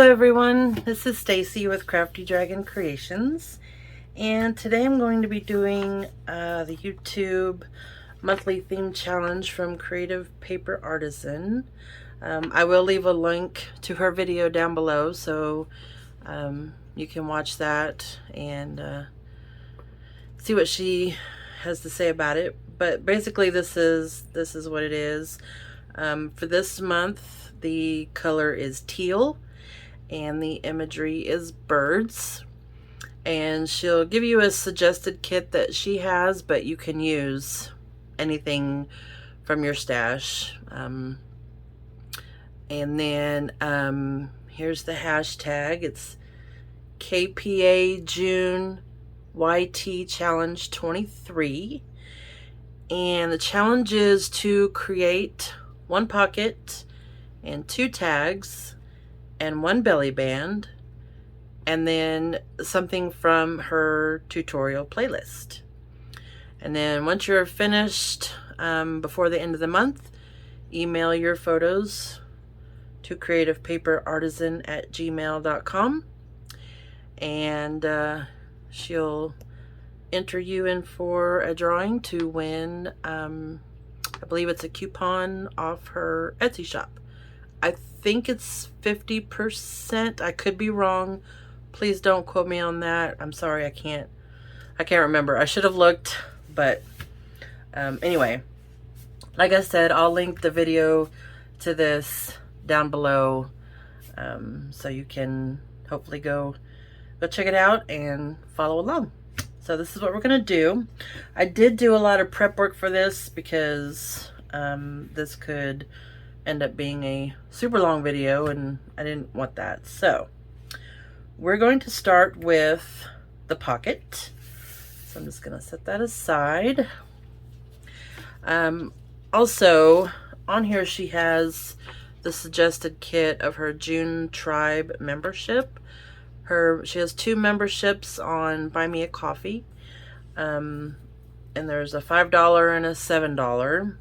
Hello everyone, this is Stacy with Crafty Dragon Creations, and today I'm going to be doing the YouTube monthly theme challenge from Creative Paper Artisan. I will leave a link to her video down below, so you can watch that and see what she has to say about it. But basically this is what it is. For this month, the color is teal and the imagery is birds, and she'll give you a suggested kit that she has, but you can use anything from your stash. And then here's the hashtag. It's KPA June YT Challenge 23, and the challenge is to create one pocket and 2 tags and 1 belly band, and then something from her tutorial playlist. And then once you're finished, before the end of the month, email your photos to creativepaperartisan@gmail.com, and she'll enter you in for a drawing to win, I believe it's a coupon off her Etsy shop. I think it's 50%. I could be wrong. Please don't quote me on that. I'm sorry, I can't remember. I should have looked, but anyway, like I said, I'll link the video to this down below, so you can hopefully go check it out and follow along. So this is what we're gonna do. I did do a lot of prep work for this because this could end up being a super long video, and I didn't want that. So we're going to start with the pocket. So I'm just gonna set that aside. Also on here she has the suggested kit of her June Tribe membership. She has 2 memberships on Buy Me a Coffee, and there's a $5 and a $7.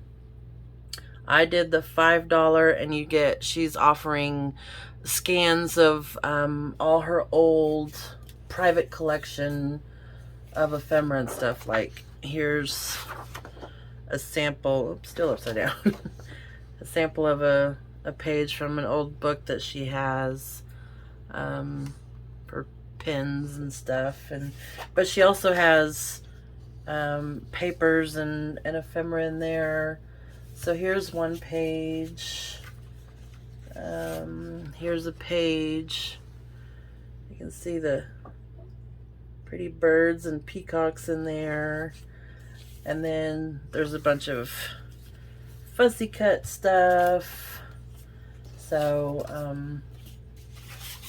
I did the $5, and she's offering scans of all her old private collection of ephemera and stuff. Like, here's a sample, oops, still upside down, a sample of a page from an old book that she has for pins and stuff. But she also has papers and ephemera in there. So here's one page. Here's a page. You can see the pretty birds and peacocks in there. And then there's a bunch of fussy cut stuff. So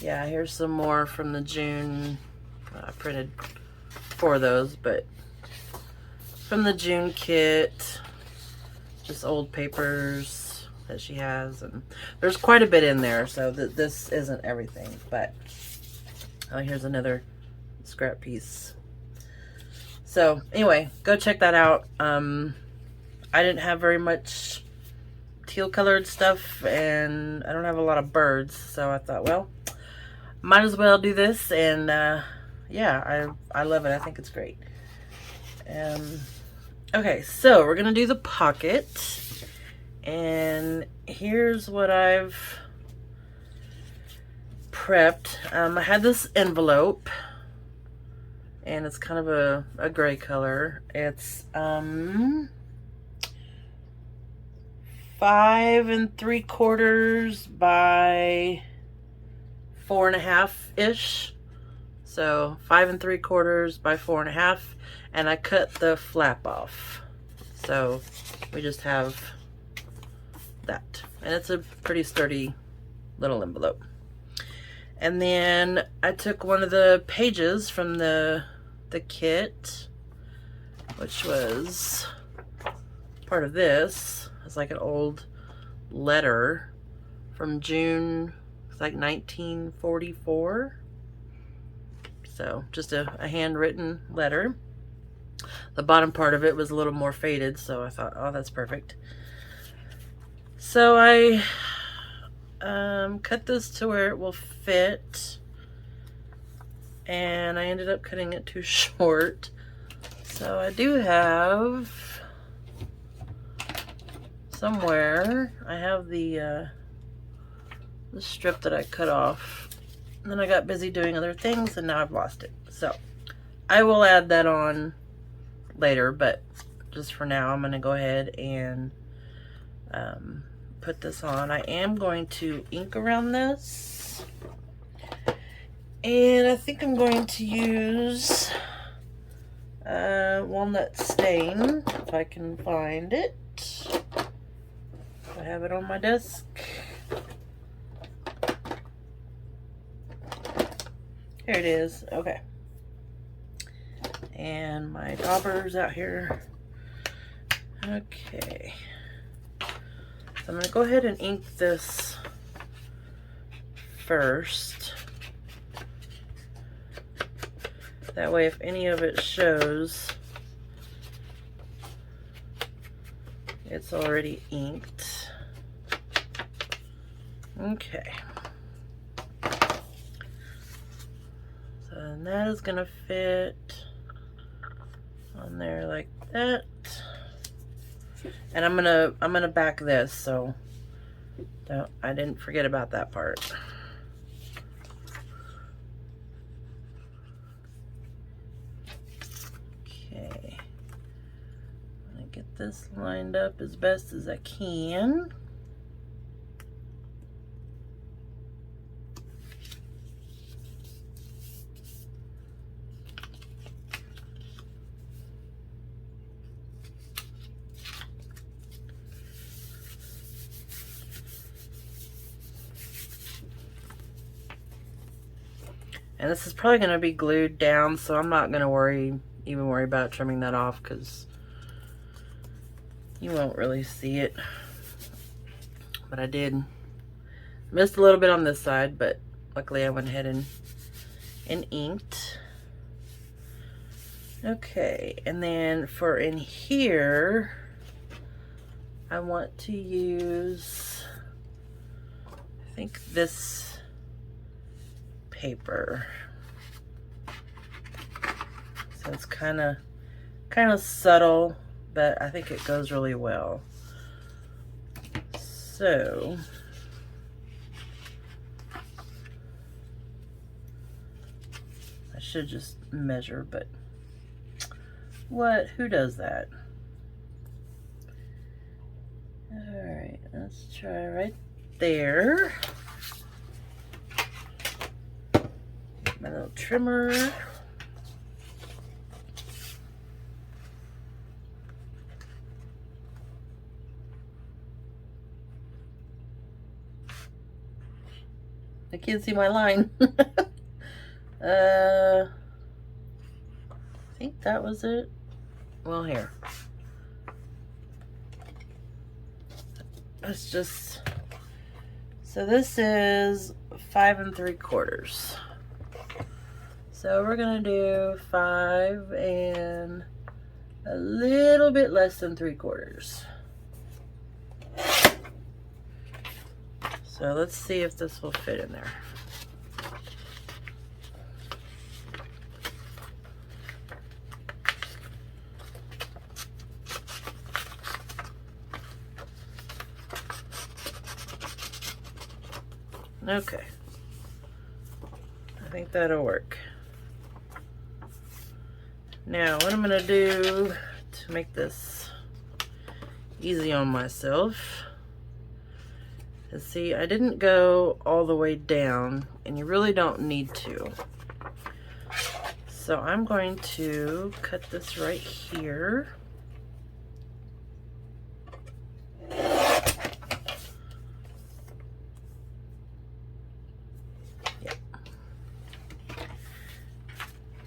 yeah, here's some more from the June. I printed 4 of those, but from the June kit. Just old papers that she has, and there's quite a bit in there, so this isn't everything. But oh, here's another scrap piece. So anyway, go check that out. I didn't have very much teal colored stuff, and I don't have a lot of birds, so I thought, well, might as well do this. And yeah, I love it. I think it's great. Okay, so we're gonna do the pocket, and here's what I've prepped. I had this envelope, and it's kind of a gray color. It's 5 3/4 by 4.5 ish. So 5 3/4 by 4.5. And I cut the flap off. So we just have that. And it's a pretty sturdy little envelope. And then I took one of the pages from the kit, which was part of this. It's like an old letter from June, it's like 1944. So just a handwritten letter. The bottom part of it was a little more faded, so I thought, oh, that's perfect. So I cut this to where it will fit, and I ended up cutting it too short. So I do have somewhere, I have the strip that I cut off, and then I got busy doing other things and now I've lost it. So I will add that on later, but just for now I'm going to go ahead and put this on. I am going to ink around this, and I think I'm going to use walnut stain if I can find it. I have it on my desk. Here it is. Okay. And my dauber's out here. Okay. So I'm going to go ahead and ink this first. That way if any of it shows, it's already inked. Okay. So then that is gonna fit on there like that. And I'm gonna back this, so I didn't forget about that part. Okay. I'm gonna get this lined up as best as I can. And this is probably going to be glued down, so I'm not going to even worry about trimming that off, because you won't really see it. But I did missed a little bit on this side, but luckily I went ahead and inked. Okay, and then for in here, I want to use, I think, this paper. So it's kind of subtle, but I think it goes really well. So I should just measure, but who does that? All right, let's try right there. My little trimmer. I can't see my line. I think that was it. Well, here. Let's just, so this is 5 3/4. So we're gonna do 5 and a little bit less than 3/4. So let's see if this will fit in there. Okay. I think that'll work. Now, what I'm going to do to make this easy on myself is, see, I didn't go all the way down, and you really don't need to. So I'm going to cut this right here.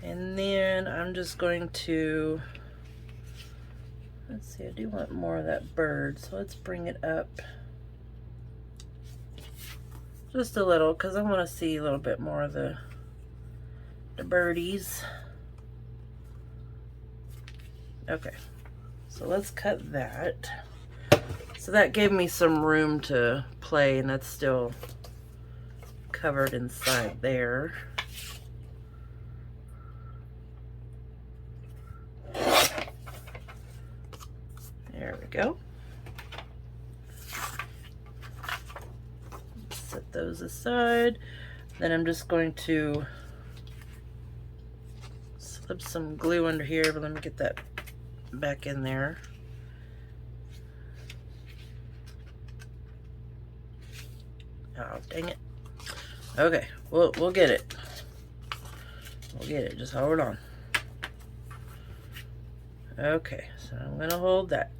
And then I'm just going to, let's see, I do want more of that bird, so let's bring it up just a little, because I want to see a little bit more of the birdies. Okay, so let's cut that. So So that gave me some room to play, and that's still covered inside there. There we go. Set those aside. Then I'm just going to slip some glue under here, but let me get that back in there. Oh, dang it. Okay, we'll get it. We'll get it. Just hold on. Okay, so I'm going to hold that.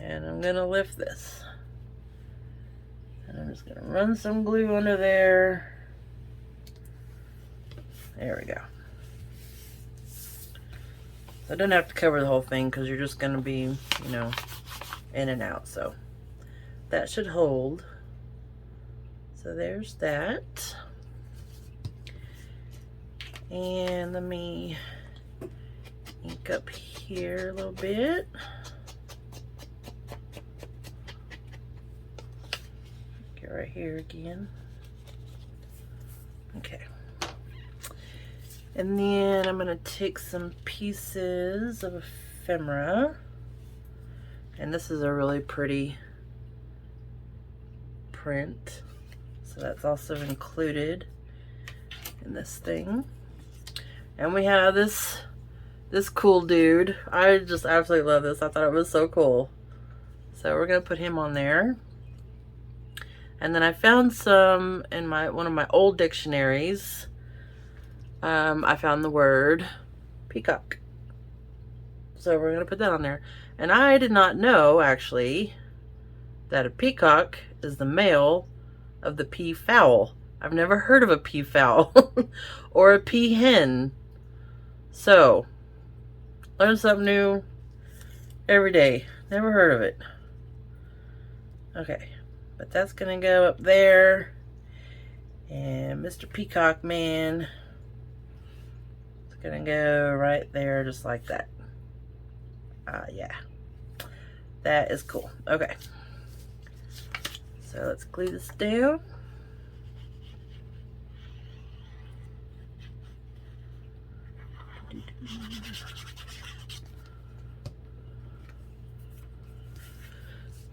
And I'm going to lift this. And I'm just going to run some glue under there. There we go. So I don't have to cover the whole thing because you're just going to be, you know, in and out. So that should hold. So there's that. And let me ink up here a little bit. Get right here again. Okay. And then I'm going to take some pieces of ephemera. And this is a really pretty print. So that's also included in this thing. And we have this cool dude. I just absolutely love this. I thought it was so cool. So we're going to put him on there. And then I found some in one of my old dictionaries. I found the word peacock. So we're going to put that on there. And I did not know, actually, that a peacock is the male of the peafowl. I've never heard of a peafowl or a peahen. So, learn something new every day. Never heard of it. Okay, but that's going to go up there. And Mr. Peacock Man is going to go right there just like that. Yeah. That is cool. Okay. So let's glue this down.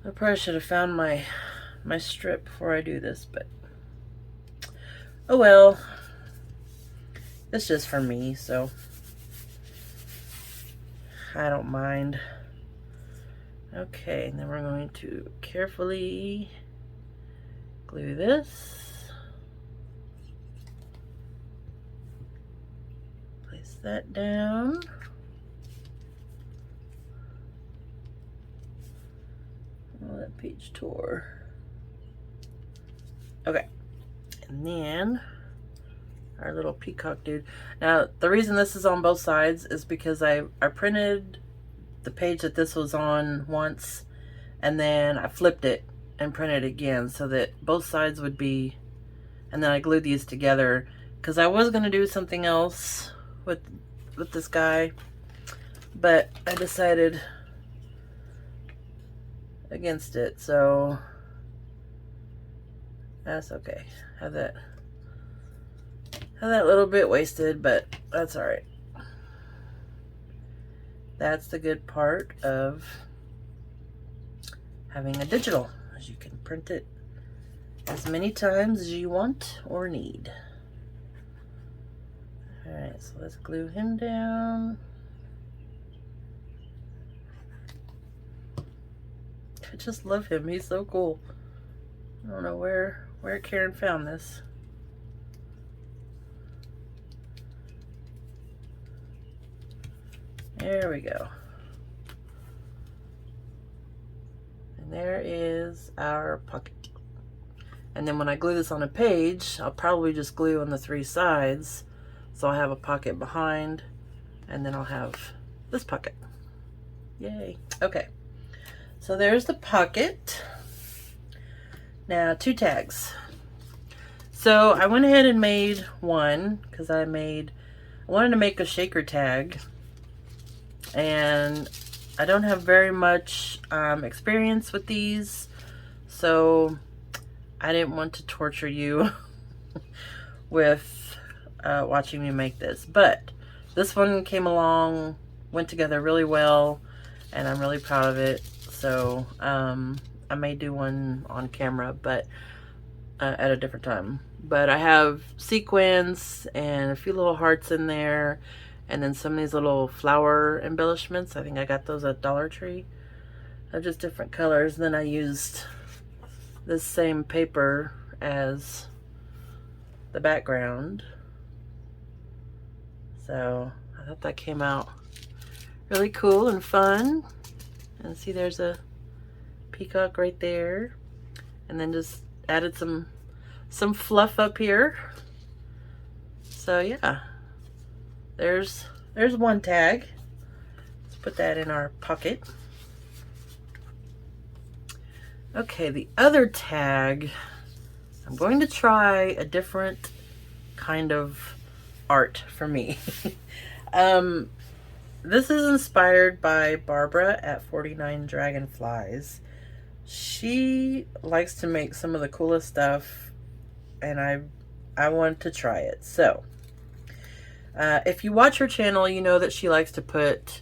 I probably should have found my strip before I do this, but oh well. It's just for me, so I don't mind. Okay, and then we're going to carefully glue this. Place that down. Oh, that page tore. Okay, and then our little peacock dude. Now, the reason this is on both sides is because I printed the page that this was on once, and then I flipped it and printed again so that both sides would be, and then I glued these together because I was going to do something else with this guy, but I decided against it, so that's okay. Have that little bit wasted, but that's all right. That's the good part of having a digital, as you can print it as many times as you want or need. All right, so let's glue him down. I just love him. He's so cool. I don't know where Karen found this. There we go. And there is our pocket. And then when I glue this on a page, I'll probably just glue on the 3 sides. So I'll have a pocket behind, and then I'll have this pocket. Yay. Okay. So there's the pocket. Now 2 tags. So I went ahead and made one because I wanted to make a shaker tag. And I don't have very much experience with these, so I didn't want to torture you with watching me make this. But this one came along, went together really well, and I'm really proud of it. So I may do one on camera, but at a different time. But I have sequins and a few little hearts in there, and then some of these little flower embellishments. I think I got those at Dollar Tree. They're just different colors. Then I used this same paper as the background. So I thought that came out really cool and fun. And see, there's a peacock right there. And then just added some fluff up here. So yeah, there's one tag. Let's put that in our pocket. Okay, the other tag, I'm going to try a different kind of art for me. This is inspired by Barbara at 49 Dragonflies. She likes to make some of the coolest stuff, and I wanted to try it. So if you watch her channel, you know that she likes to put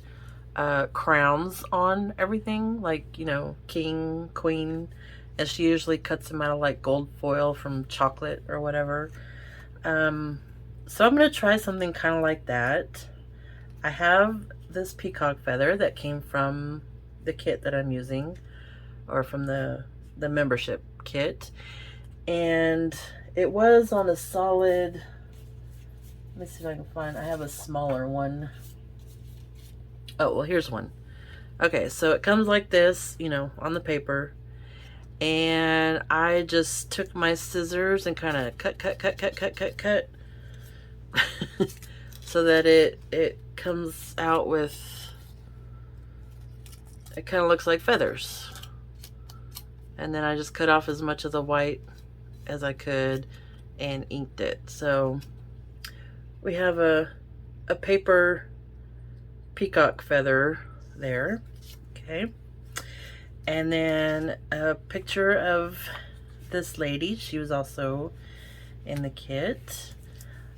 crowns on everything, like, you know, king, queen, and she usually cuts them out of like gold foil from chocolate or whatever. So I'm going to try something kind of like that. I have this peacock feather that came from the kit that I'm using, or from the membership kit, and it was on a solid, let me see if I can find, I have a smaller one. Oh, well, here's one. Okay, so it comes like this, you know, on the paper, and I just took my scissors and kind of cut so that it comes out with, it kind of looks like feathers. And then I just cut off as much of the white as I could and inked it. So we have a paper peacock feather there. Okay. And then a picture of this lady. She was also in the kit.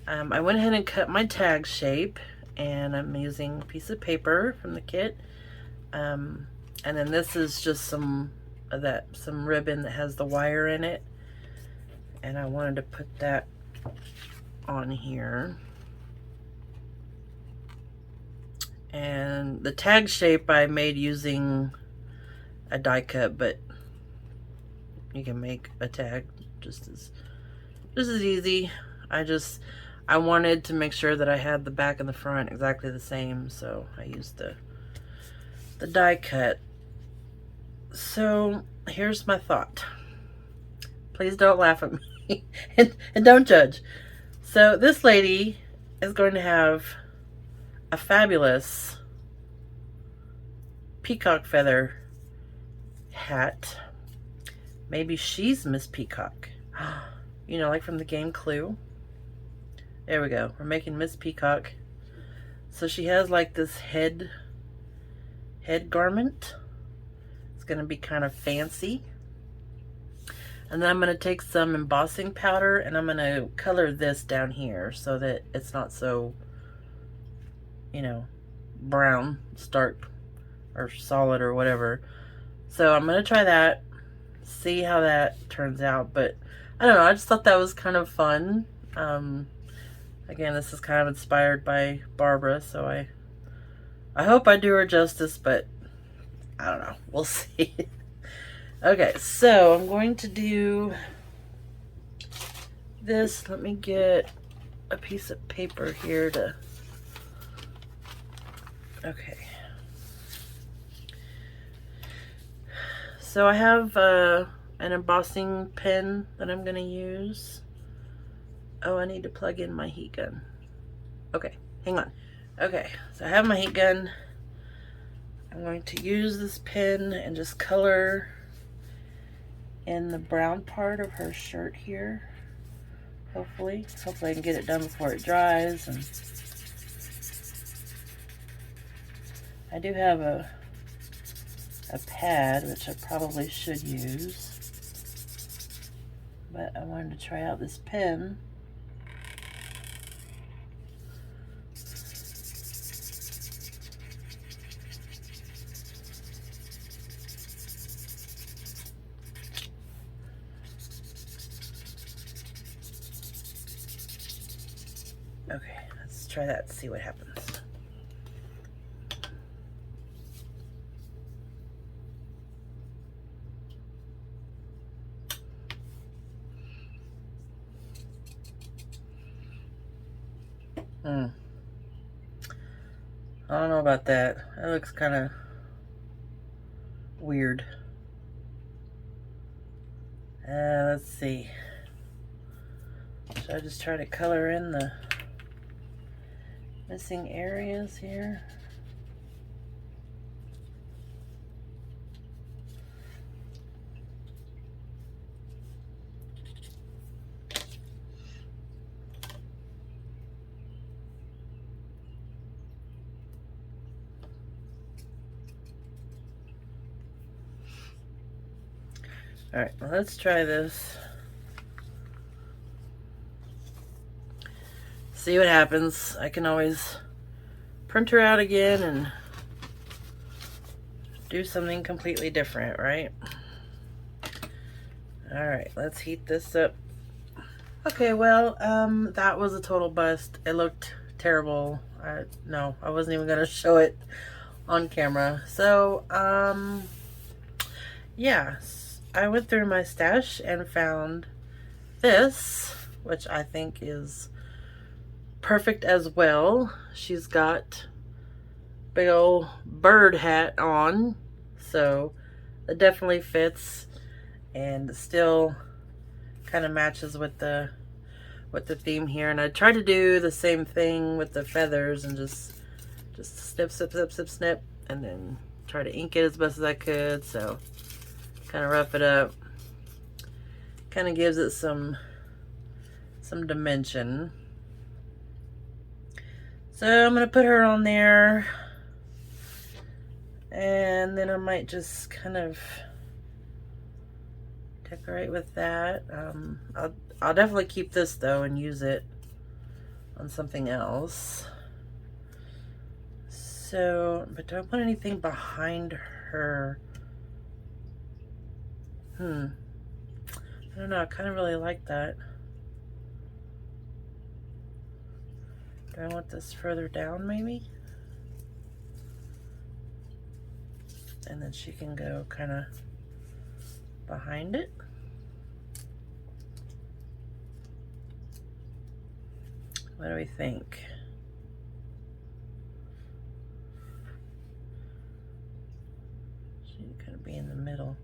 I went ahead and cut my tag shape, and I'm using a piece of paper from the kit. And then this is just some ribbon that has the wire in it, and I wanted to put that on here. And the tag shape I made using a die cut, but you can make a tag just as easy. I wanted to make sure that I had the back and the front exactly the same, so I used the die cut. So here's my thought. Please don't laugh at me and don't judge. So this lady is going to have a fabulous peacock feather hat. Maybe she's Miss Peacock. You know, like from the game Clue. There we go. We're making Miss Peacock. So she has like this head garment. It's going to be kind of fancy. And then I'm going to take some embossing powder and I'm going to color this down here so that it's not so, you know, brown, stark, or solid or whatever. So I'm going to try that, see how that turns out. But I don't know, I just thought that was kind of fun. Again, this is kind of inspired by Barbara, so I hope I do her justice, but I don't know. We'll see. Okay, so I'm going to do this. Let me get a piece of paper here to... Okay. So I have an embossing pen that I'm going to use. Oh, I need to plug in my heat gun. Okay, hang on. Okay, so I have my heat gun. I'm going to use this pen and just color in the brown part of her shirt here. Hopefully I can get it done before it dries. And I do have a a pad, which I probably should use. But I wanted to try out this pen. Okay, let's try that and see what happens. I don't know about that. That looks kind of weird. Let's see. Should I just try to color in the missing areas here? Alright, well, let's try this. See what happens. I can always print her out again and do something completely different, right? Alright, let's heat this up. Okay, well, that was a total bust. It looked terrible. No, I wasn't even gonna show it on camera. So, yeah, I went through my stash and found this, which I think is perfect as well. She's got big old bird hat on, so it definitely fits and still kind of matches with the theme here. And I tried to do the same thing with the feathers and just snip, snip, snip, snip, snip, and then try to ink it as best as I could. So kind of rough it up, kind of gives it some dimension. So I'm gonna put her on there, and then I might just kind of decorate with that. I'll definitely keep this though and use it on something else. So, but do I want anything behind her? I don't know, I kind of really like that. Do I want this further down maybe? And then she can go kind of behind it. What do we think? She can kind of be in the middle.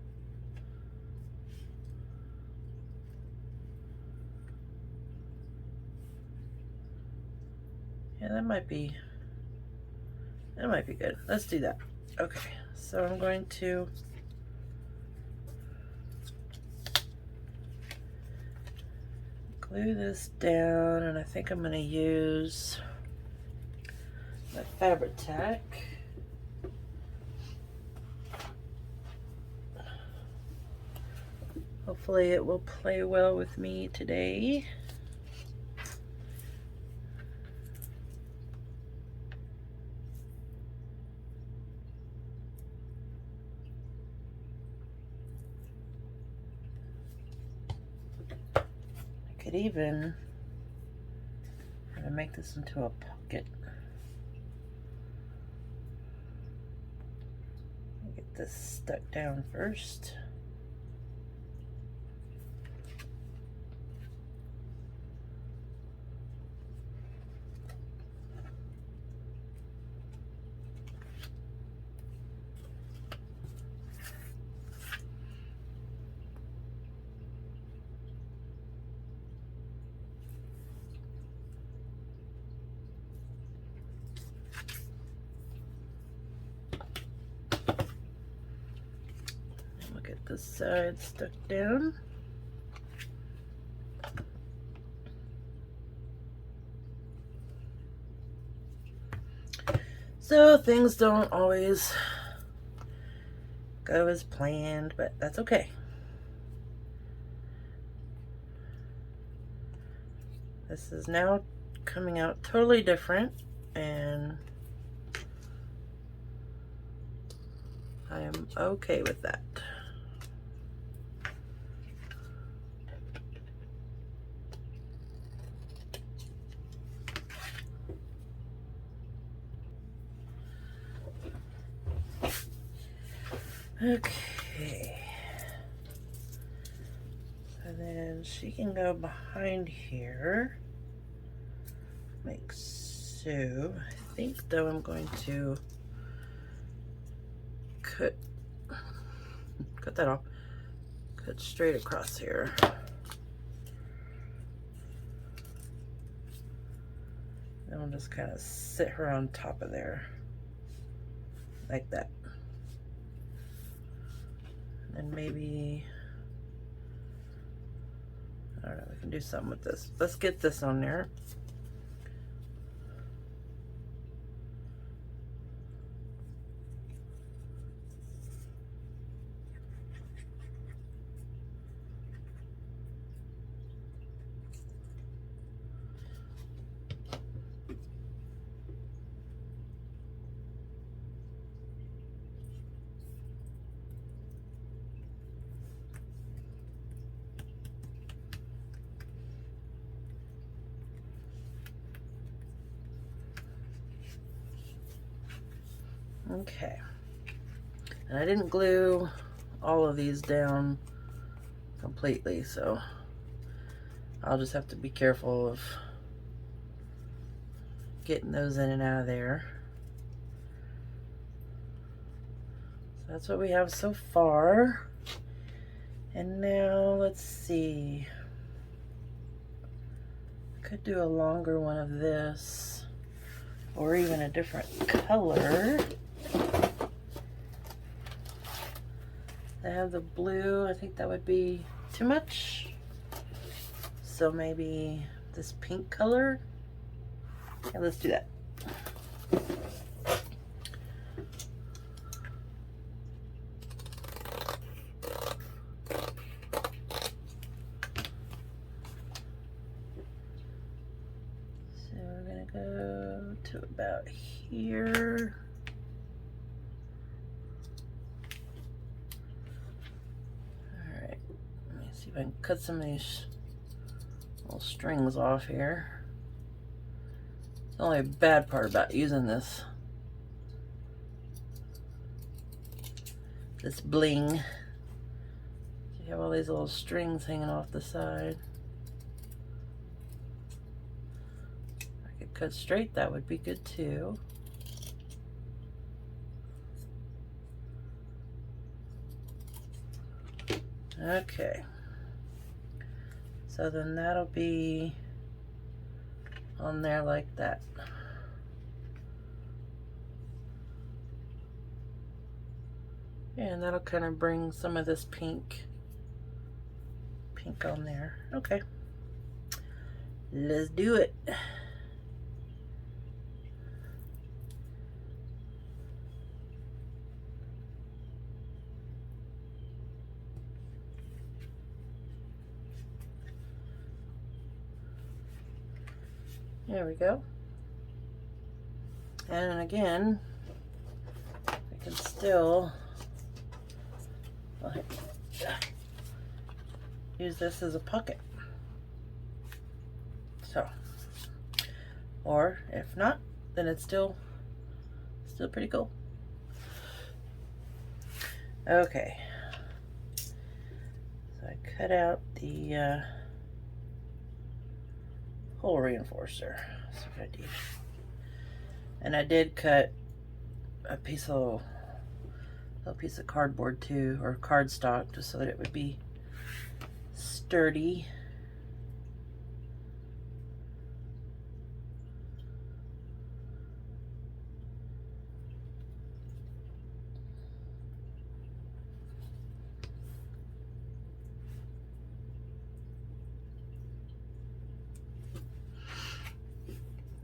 Yeah, that might be good. Let's do that. Okay, so I'm going to glue this down, and I think I'm going to use my fabric tack. Hopefully it will play well with me today. Could even make this into a pocket. Get this stuck down first. This side stuck down. So things don't always go as planned, but that's okay. This is now coming out totally different, and I am okay with that. Okay. So then she can go behind here. Like so. I think though I'm going to cut that off. Cut straight across here. And I'll just kind of sit her on top of there. Like that. And maybe, I don't know, we can do something with this. Let's get this on there. Okay, and I didn't glue all of these down completely, so I'll just have to be careful of getting those in and out of there. So that's what we have so far. And now let's see, I could do a longer one of this, or even a different color. I have the blue, I think that would be too much. So maybe this pink color. Yeah, let's do that. So we're gonna go to about here. See if I can cut some of these little strings off here. The only bad part about using this bling, you have all these little strings hanging off the side. If I could cut straight, that would be good too. Okay. So then that'll be on there like that. And that'll kind of bring some of this pink on there. Okay. Let's do it. There we go. And again, I can still use this as a pocket. So, or if not, then it's still pretty cool. Okay. So I cut out the hole reinforcer. That's a good idea. And I did cut a little piece of cardboard too, or cardstock, just so that it would be sturdy.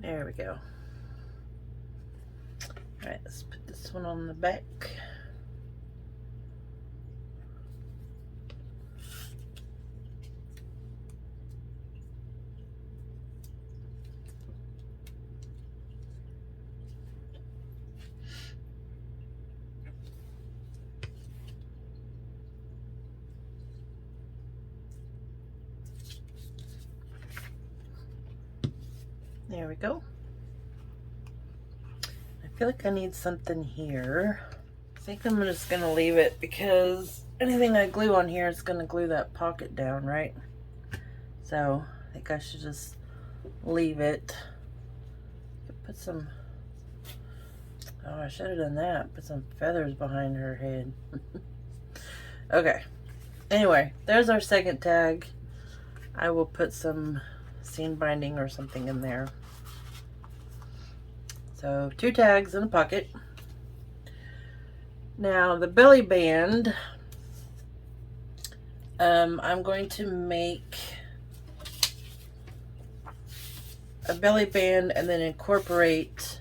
There we go. All right, let's put this one on the back. There we go. I feel like I need something here. I think I'm just gonna leave it because anything I glue on here is gonna glue that pocket down, right? So I think I should just leave it. Put some, oh, I should have done that. Put some feathers behind her head. Okay. Anyway, there's our second tag. I will put some seam binding or something in there. So 2 tags in a pocket. Now the belly band, I'm going to make a belly band and then incorporate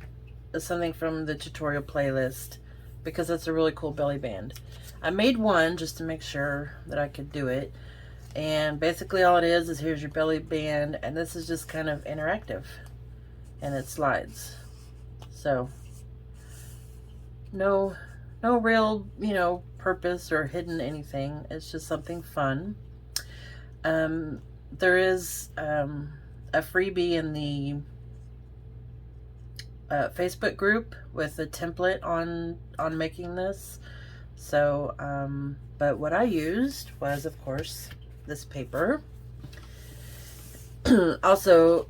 something from the tutorial playlist because that's a really cool belly band. I made one just to make sure that I could do it, and basically all it is here's your belly band, and this is just kind of interactive and it slides. So no real, you know, purpose or hidden anything. It's just something fun. There is a freebie in the Facebook group with a template on making this. So, but what I used was, of course, this paper. Also,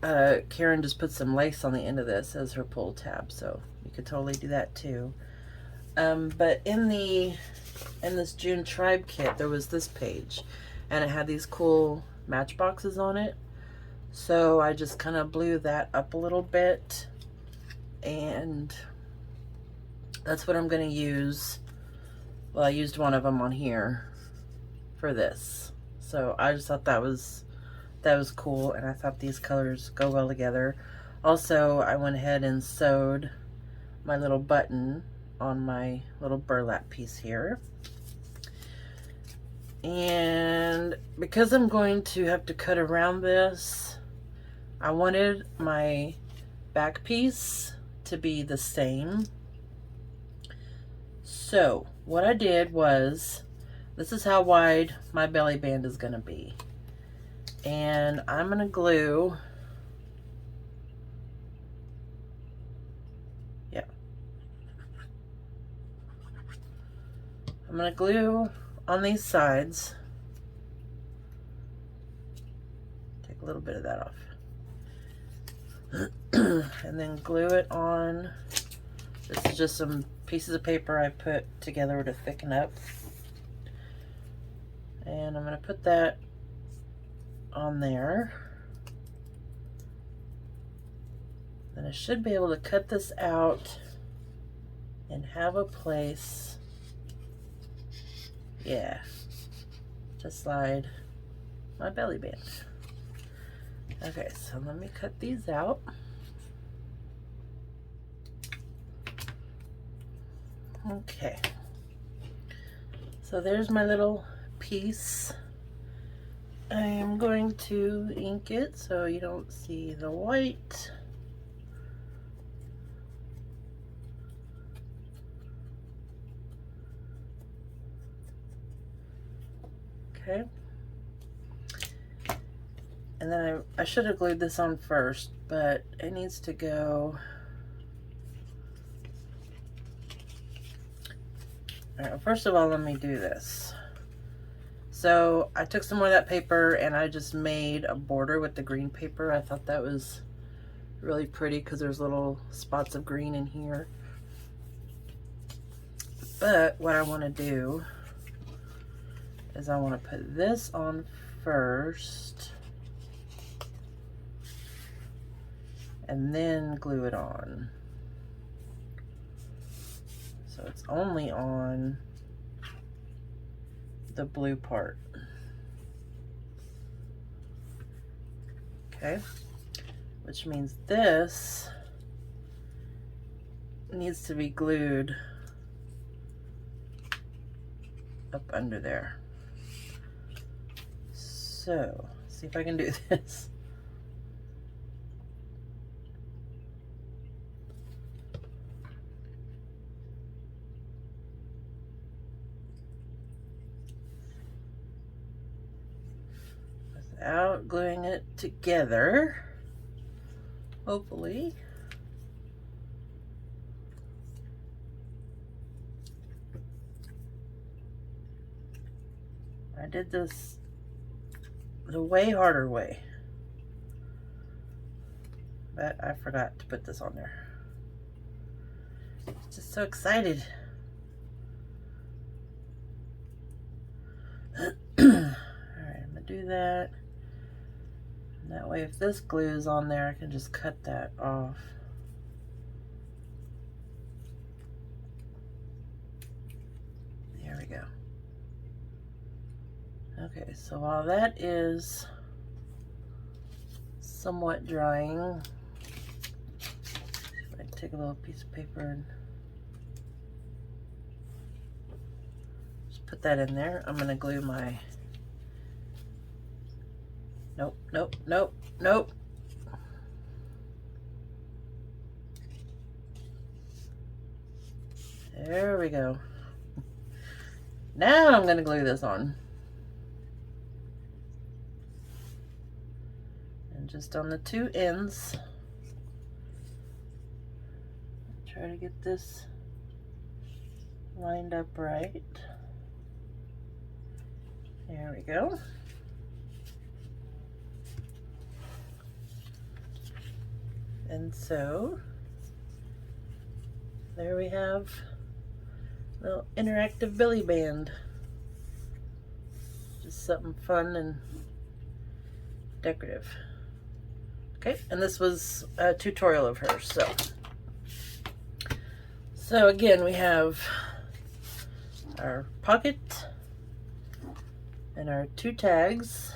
Karen just put some lace on the end of this as her pull tab, so you could totally do that too. But in this June Tribe kit, there was this page, and it had these cool matchboxes on it. So I just kind of blew that up a little bit, and that's what I'm going to use. Well, I used one of them on here for this. So I just thought that was cool, and I thought these colors go well together. Also, I went ahead and sewed my little button on my little burlap piece here. And because I'm going to have to cut around this, I wanted my back piece to be the same. So what I did was, this is how wide my belly band is going to be. And I'm going to glue, yeah, I'm going to glue on these sides. Take a little bit of that off. And then glue it on. This is just some pieces of paper I put together to thicken up. And I'm going to put that on there. Then I should be able to cut this out and have a place, yeah, to slide my belly band. Okay, so let me cut these out. Okay, so there's my little piece. I am going to ink it so you don't see the white. Okay. And then I should have glued this on first, but it needs to go. All right, first of all, let me do this. So I took some more of that paper and I just made a border with the green paper. I thought that was really pretty because there's little spots of green in here. But what I want to do is I want to put this on first and then glue it on. So it's only on the blue part. Okay, which means this needs to be glued up under there. So, see if I can do this. Without gluing it together. hopefully. I did this the way harder way, but I forgot to put this on there. Just so excited. Alright, I'm gonna do that. And that way if this glue is on there, I can just cut that off. There we go. Okay, so while that is somewhat drying, I take a little piece of paper and just put that in there. I'm gonna glue my, nope, nope, nope, nope. There we go. Now I'm gonna glue this on. And just on the two ends. Try to get this lined up right. There we go. And so there we have a little interactive belly band. Just something fun and decorative. Okay, and this was a tutorial of hers. So again, we have our pocket and our two tags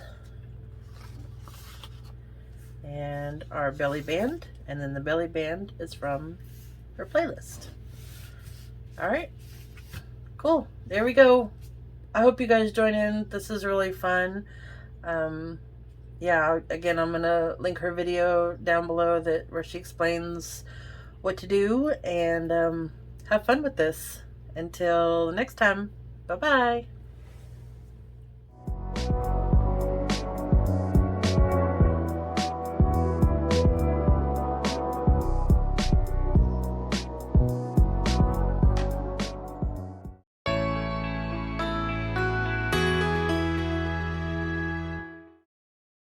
and our belly band, and then the belly band is from her playlist. All right, cool. There we go. I hope you guys join in. This is really fun. Yeah, again, I'm gonna link her video down below where she explains what to do, and have fun with this. Until next time, bye-bye.